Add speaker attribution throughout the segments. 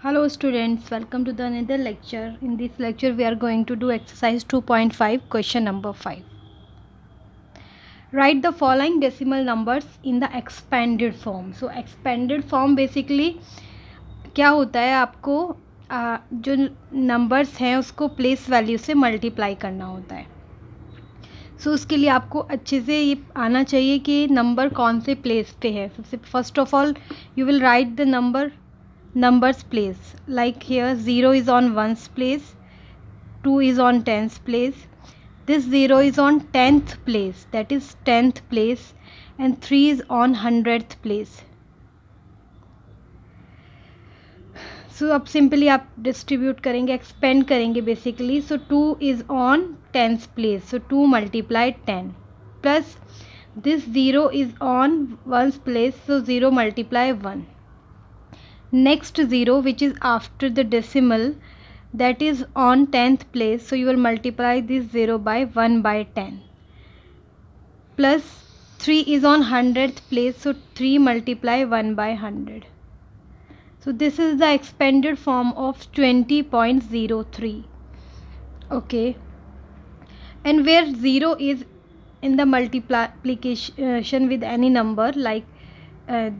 Speaker 1: Hello students, welcome to the another lecture. In this lecture we are going to do exercise 2.5 question number 5. Write the following decimal numbers in the expanded form. So expanded form basically क्या होता है, आपको जो numbers हैं उसको place value से multiply करना होता है. सो उसके लिए आपको अच्छे से ये आना चाहिए कि नंबर कौन से प्लेस पे है. सबसे first of all you will write the numbers place, like here 0 is on ones place, 2 is on tens place, this 0 is on 10th place, that is 10th place, and 3 is on 100th place. So अब simply आप distribute करेंगे, expand करेंगे basically. So 2 is on 10th place, so 2 multiply 10 plus this 0 is on ones place, so 0 multiply 1. Next 0 which is after the decimal, that is on 10th place, so you will multiply this 0 by 1 by 10 plus 3 is on 100th place, so 3 multiply 1 by 100. So this is the expanded form of 20.03. okay, and where 0 is in the multiplication with any number, like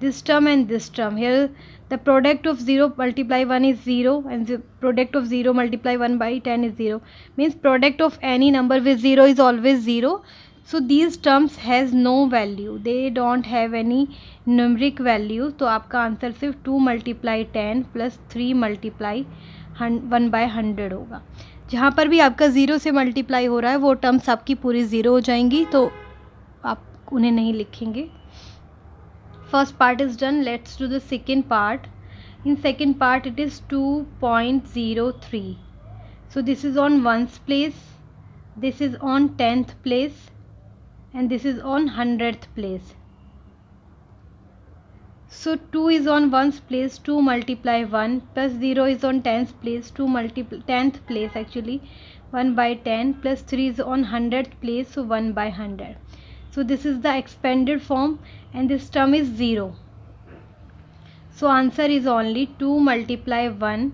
Speaker 1: this term and this term, here the product of 0 multiply 1 is 0 and the product of 0 multiply 1 by 10 is 0, means product of any number with 0 is always 0. So these terms has no value, they don't have any numeric value. तो आपका answer सिर्फ 2 multiply 10 plus 3 multiply 1 by 100 होगा. जहाँ पर भी आपका 0 से multiply हो रहा है वो टर्म्स आपकी पूरी 0 हो जाएंगी, तो आप उन्हें नहीं लिखेंगे. First part is done. Let's do the second part. In second part it is 2.03. So this is on ones place, this is on 10th place, and this is on 100th place. So 2 is on ones place, 2 multiply 1 plus 0 is on 10th place, 2 multiply 10th place actually, 1 by 10 plus 3 is on 100th place, so 1 by 100. So this is the expanded form and this term is 0. So answer is only 2 multiply 1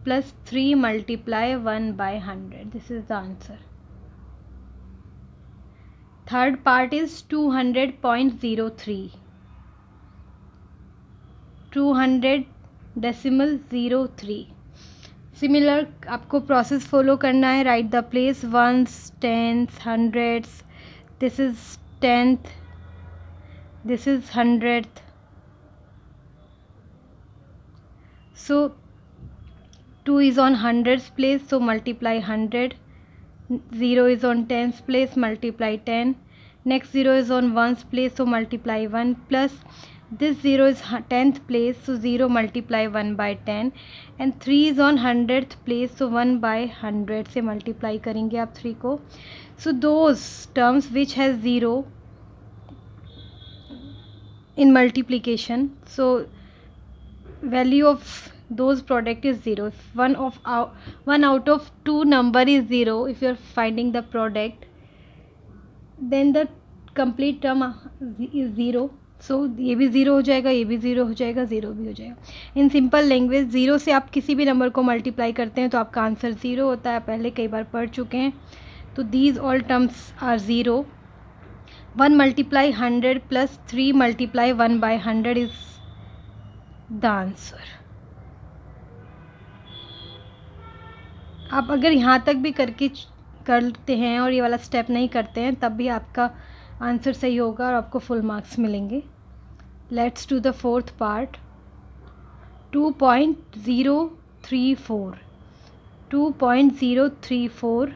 Speaker 1: plus 3 multiply 1 by 100. This is the answer. Third part is 200.03. 200.03. Similar आपको process follow करना है. Write the place ones, tens, hundreds. This is 10th, this is 100th. So 2 is on 100th place, so multiply 100. 0 is on 10th place, multiply 10. Next 0 is on 1's place, so multiply 1 plus this 0 is 10th place, so 0 multiply 1 by 10, and 3 is on 100th place, so 1 by 100 से multiply करेंगे आप 3 को. So those terms which has 0 in multiplication, so value of those product is 0. If one out of two number is 0, if you are finding the product, then the complete term is 0. सो ये भी 0 हो जाएगा, ये भी 0 हो जाएगा, 0 भी हो जाएगा. इन सिंपल लैंग्वेज 0 से आप किसी भी नंबर को मल्टीप्लाई करते हैं तो आपका आंसर 0 होता है. पहले कई बार पढ़ चुके हैं. तो these all terms are 0. 1 multiply 100 plus 3 multiply 1 by 100 is the answer. आप अगर यहाँ तक भी करते हैं और ये वाला स्टेप नहीं करते हैं तब भी आपका आंसर सही होगा और आपको फुल मार्क्स मिलेंगे. Let's do the fourth part. 2.034. 2.034.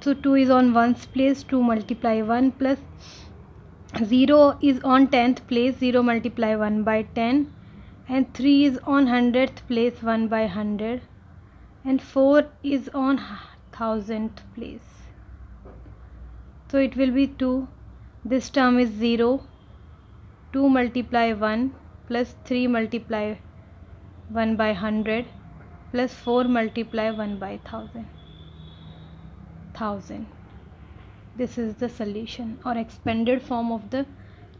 Speaker 1: So 2 is on ones place, 2 multiply 1 plus 0 is on 10th place, 0 multiply 1 by 10, and 3 is on 100th place, 1 by 100, and 4 is on 1000th place. So it will be 2. This term is 0. 2 multiply 1 plus 3 multiply 1 by 100 plus 4 multiply 1 by 1000. This is the solution or expanded form of the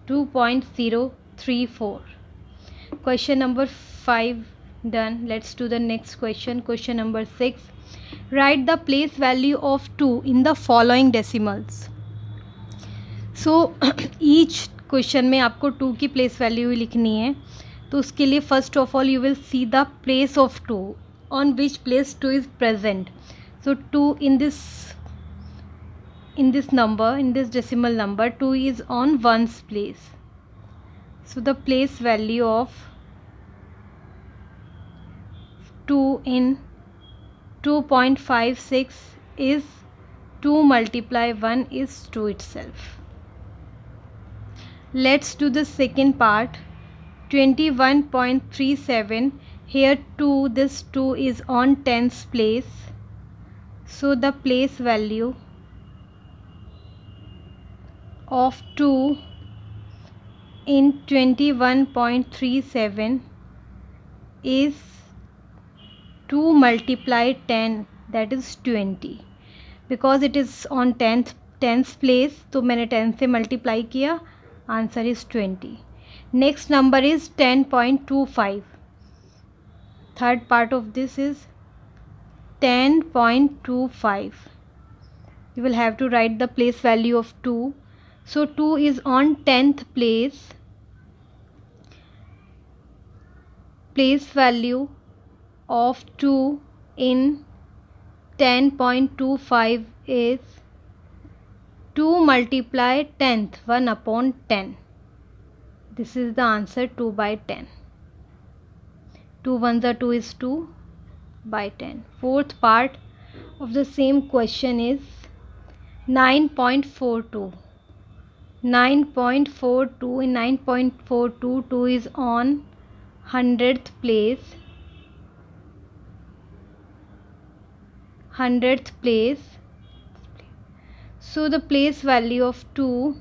Speaker 1: 2.034. Question number 5 Done. Let's do the next question. Question number 6. Write the place value of 2 in the following decimals. So each question में आपको 2 की place value लिखनी है. तो उसके लिए first of all you will see the place of 2, on which place 2 is present. So 2 in this number, in this decimal number, 2 is on 1's place. So the place value of 2 in 2.56 is 2 multiply 1 is 2 itself. Let's do the second part. 21.37. Here 2, this 2 is on 10's place. So the place value of 2 in 21.37 is 2 multiply 10, that is 20. Because it is on 10th place, तो मैंने 10 से multiply किया, answer is 20. Next number is 10.25. Third part of this is 10.25. you will have to write the place value of 2. So 2 is on 10th place. Place value of 2 in 10.25 is 2 multiply 10th, 1 upon 10. This is the answer, 2 by 10. 2 ones are 2 is 2 by 10. Fourth part of the same question is 9.42. 9.42. In 9.42, 2 is on 100th place. 100th place. So the place value of 2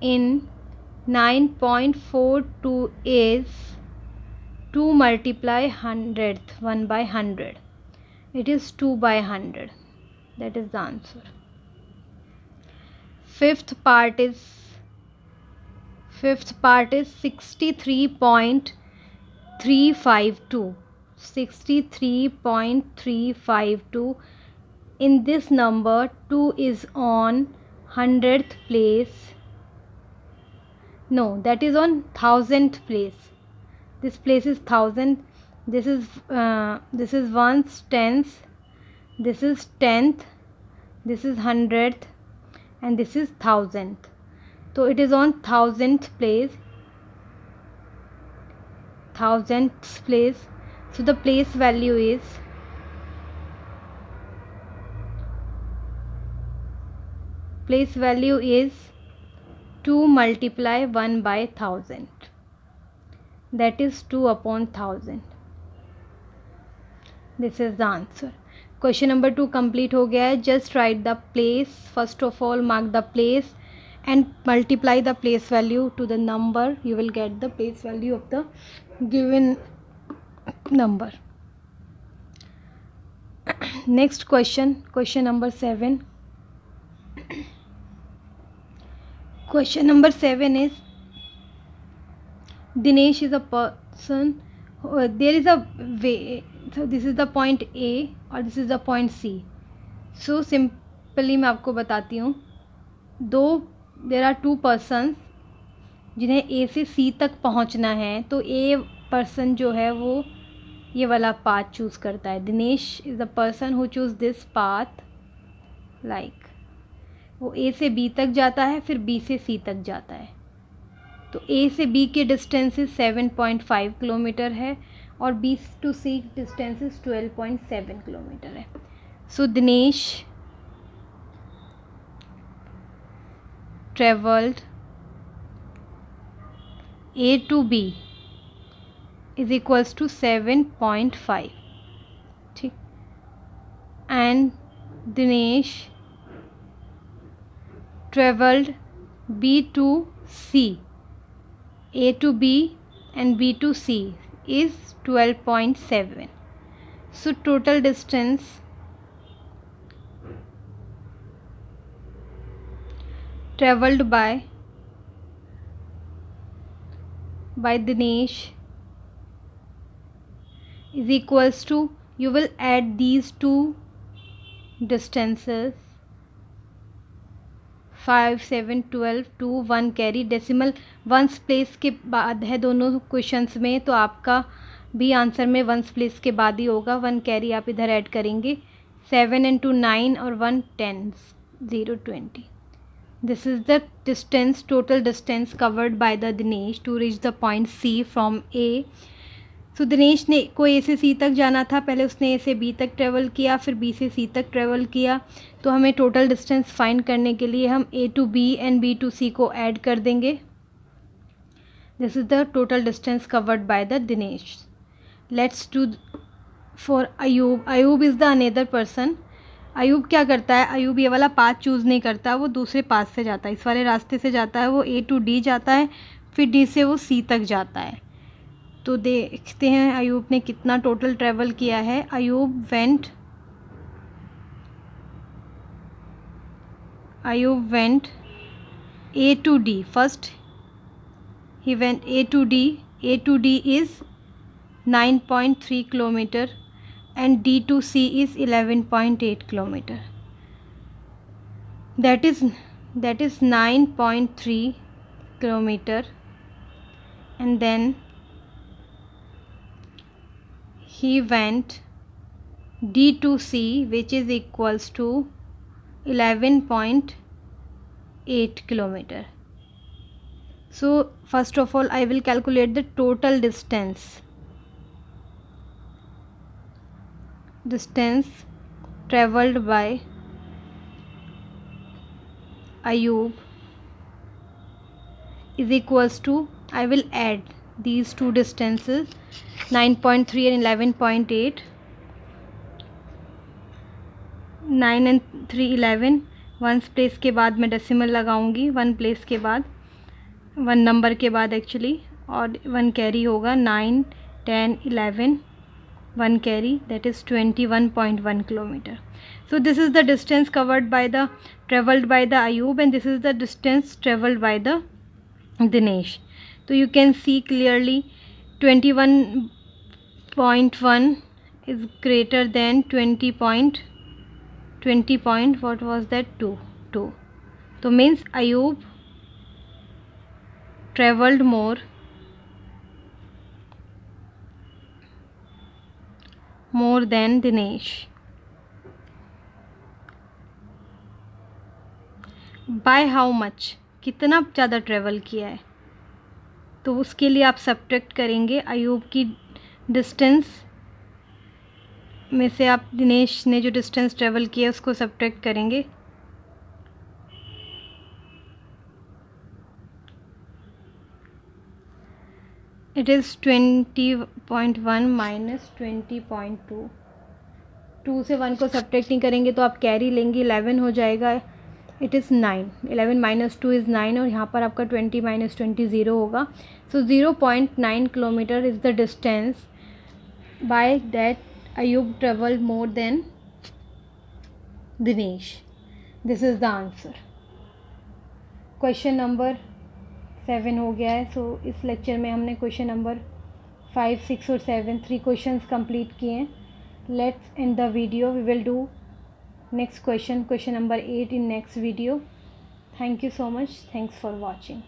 Speaker 1: in 9.42 is 2 multiply 100th, 1 by 100. It is 2 by 100. That is the answer. Fifth part is 63.352. 63.352. In this number, 2 is on 100th place. No, that is on 1000th place. This place is 1000. This is 1's, 10th. This is 10th. This is 100th, and this is 1000th. So it is on 1000th place. 1000th place. So the place value is 2 multiply 1 by 1000. That is 2 upon 1000. This is the answer. Question number 2 complete हो गया है. Just write the place. First of all, mark the place and multiply the place value to the number. You will get the place value of the given number. Next question number 7. Question number 7 is, Dinesh is a person. There is a way. So this is the point A और this is the point C. So simply मैं आपको बताती हूँ. There are 2 persons जिन्हें A से C तक पहुँचना है. तो A person जो है वो ये वाला पाथ चूज़ करता है. Dinesh is the person who choose this path. Like वो A से B तक जाता है, फिर B से C तक जाता है. तो A से B के डिस्टेंस 7.5 किलोमीटर है और B to C distance 12.7 kilometre है. So Dinesh travelled A to B is equals to 7.5. ठीक. and Dinesh traveled B to C. A to B and B to C is 12.7. So total distance traveled by by Dinesh is equals to, you will add these two distances 5, 7, 12 two 1 carry, decimal ones place के बाद है दोनों questions में, तो आपका भी answer में once place के बाद ही होगा। 1 कैरी आप इधर ऐड करेंगे। 7 and 2 9 और 1 10, 0 20। This is the distance, total distance covered by the Dinesh to reach the point C from A. So Dinesh ने को ए से सी तक जाना था, पहले उसने ए से बी तक ट्रेवल किया, फिर बी से सी तक ट्रेवल किया। तो हमें टोटल डिस्टेंस फाइंड करने के लिए हम A to B and B to C को ऐड कर देंगे। This is the total distance covered by the Dinesh. Let's do for Ayub. Ayub is the another person. Ayub क्या करता है, अयूब ये वाला पाथ चूज़ नहीं करता, वो दूसरे पाथ से जाता है, इस वाले रास्ते से जाता है। वो ए टू डी जाता है, फिर डी से वो सी तक जाता है। तो देखते हैं अयूब ने कितना टोटल ट्रैवल किया है। Ayub went A to D first, he went A to D. A to D is 9.3 kilometre and D to C is 11.8 kilometer. That is 9.3 kilometer, and then he went D to C, which is equals to 11.8 kilometer. So first of all I will calculate the total distance traveled by Ayub is equals to, I will add these two distances 9.3 and 11.8, 9 and 3 11, once place के बाद मैं decimal लगाऊंगी, 1 place के बाद 1 number के बाद actually, और 1 carry होगा। 9 10 11 1 carry, that is 21.1 kilometer. So this is the distance traveled by the Ayub, and this is the distance traveled by the Dinesh. So you can see clearly 21.1 is greater than 20 point what was that, 2. So means Ayub traveled more than Dinesh by how much, कितना ज़्यादा travel किया है। तो उसके लिए आप subtract करेंगे अयूब की डिस्टेंस में से, आप दिनेश ने जो डिस्टेंस ट्रैवल किया उसको सब्ट्रैक्ट करेंगे। इट इज़ 20.1 माइनस 20.2, 2 से 1 को सब्ट्रैक्ट नहीं करेंगे तो आप कैरी लेंगे, 11 हो जाएगा। इट इज़ 9, 11 माइनस 2 इज़ 9, और यहाँ पर आपका 20 माइनस 20 ज़ीरो होगा। सो 0.9 kilometre is the distance by that Ayub travelled more than Dinesh. This is the answer. Question number 7 हो गया है। सो इस लेक्चर में हमने क्वेश्चन नंबर 5, 6 और 7 3 क्वेश्चंस कंप्लीट किए हैं। Let's end the video, we will do next question number 8 in next video. Thank you so much. Thanks for watching.